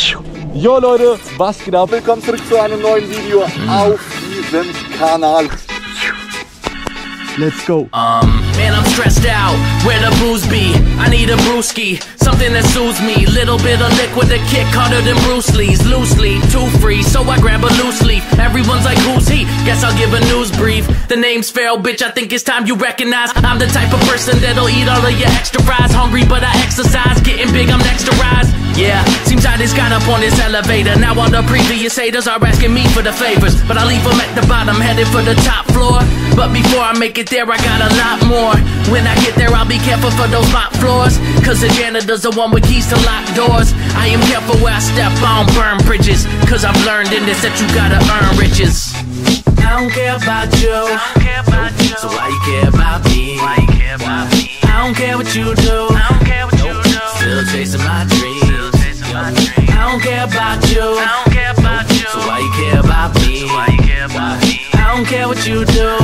Jo Leute, was geht ab? Willkommen zurück zu einem neuen Video auf diesem Kanal. Let's go. Man, I'm stressed out. Where the booze be? I need a brewski, something that soothes me. Little bit of liquid to kick harder than Bruce Lee's. Loosely, too free, so I grab a loose leaf. Everyone's like, who's he? Guess I'll give a news brief. The name's Pharaoh, bitch, I think it's time you recognize I'm the type of person that'll eat all of your extra fries. Hungry, but I exercise. Getting big, I'm next to rise. Yeah, seems I just got up on this elevator. Now all the previous haters are asking me for the favors, but I leave them at the bottom, headed for the top floor. But before I make it there, I got a lot more. When I get there, I'll be careful for those mop floors, cause the janitor's the one with keys to lock doors. I am careful where I step, I don't burn bridges, cause I've learned in this that you gotta earn riches. I don't care about you, so why you care about me? I don't care what you do, still chasing my dreams. I don't care about you, so why you care about me? I don't care what you do,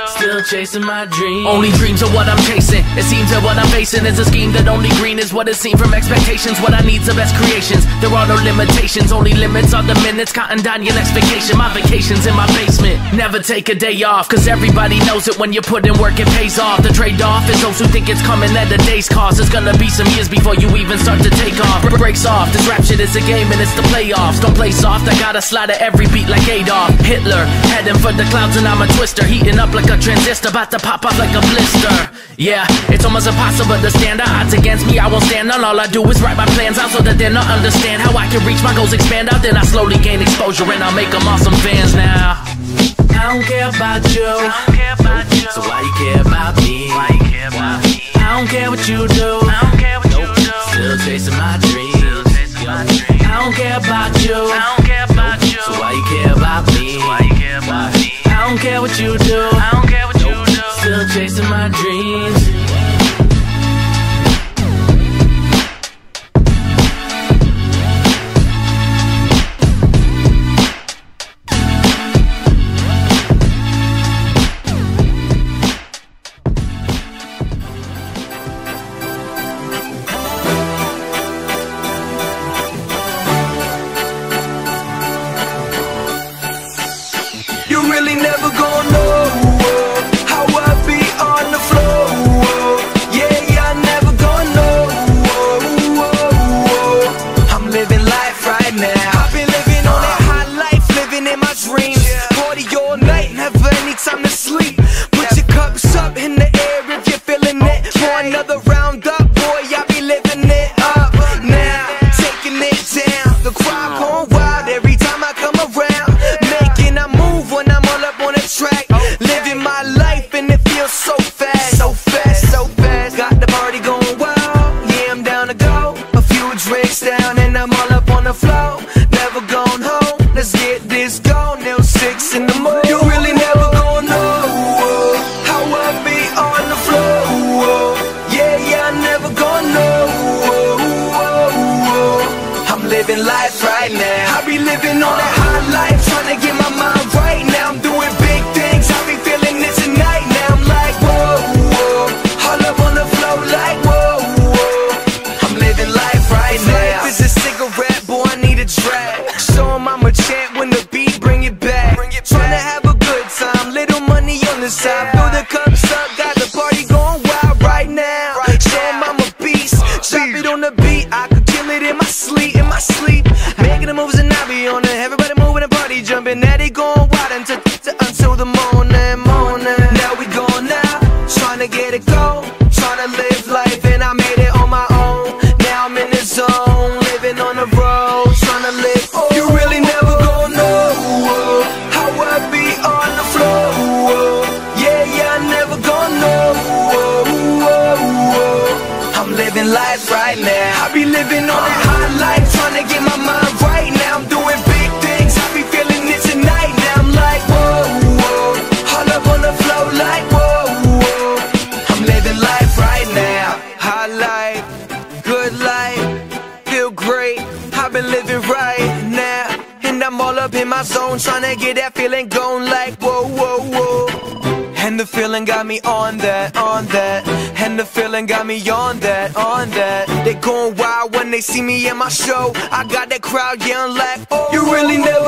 still chasing my dreams. Only dreams are what I'm chasing. It seems that what I'm facing is a scheme that only green is what it seems from expectations. What I need's the best creations. There are no limitations, only limits are the minutes. Counting down your next vacation. My vacation's in my basement. Never take a day off, cause everybody knows it when you put in work it pays off. The trade-off is those who think it's coming at a day's cost. It's gonna be some years before you even start to take off. Breaks off, this rap shit is a game and it's the playoffs. Don't play soft, I gotta slide at every beat like Adolf Hitler. Heading for the clouds and I'm a twister. Heating up like a transistor, about to pop up like a blister. Yeah, it's almost impossible to stand the odds against me. I won't stand on. All I do is write my plans out so that they'll not understand how I can reach my goals, expand out. Then I slowly gain exposure and I'll make them awesome fans now. I don't care about you, so why you care about me? I don't care what you do, still chasing my dreams. I don't care about you, so why you care about me? I don't care what you do, still chasing my dreams. Really never gonna know how I be on the floor. Yeah, I never gonna know. I'm living life right now. I've been living on that high life, living in my dreams. Party all night, never any time to sleep. Put your cups up in the air if you're feeling it. For another round up, boy, I be living it up now, taking it down. The crowd going wild every time I come around, making a move when I'm on a track, living my life and it feels so fast, so fast, so fast. Got the party going wild, yeah, I'm down to go. A few drinks down and I'm all up on the floor. Never gone home, let's get this going till 6 in the morning. You really never gonna know how I be on the floor. Yeah, I never gonna know. I'm living life right now. I be living on that high life, trying to get my mind right now. I'm doing big things, I be feeling it tonight. Now I'm like, whoa, all up on the floor like, whoa. I'm living life right now. Life is a cigarette, boy, I need a drag. Show 'em I'm a champ when the beat bring it back. Trying to have a good time, little money on the side. Fill the cups up, got the party going wild right now. Show 'em I'm a beast, drop it on the beat. I could kill it in my sleep, making the moves and I be on it. Everybody moving and party jumping, now they going wild until the morning. Now we going out, trying to get it go, trying to live life, and I made it on my own. Now I'm in the zone, living on the road, trying to live. You really never gonna know how I be on the floor. Yeah, I never gonna know. I'm living life right now. I be living on that high life, trying to get my mind right now. I'm doing big things, I be feeling it tonight. Now I'm like, whoa, all up on the floor like, whoa. I'm living life right now. High life, good life, feel great. I've been living right now, and I'm all up in my zone, trying to get that feeling going like, whoa. And the feeling got me on that, on that. And the feeling got me on that, on that. They going wild when they see me in my show. I got that crowd yelling like, oh, you really never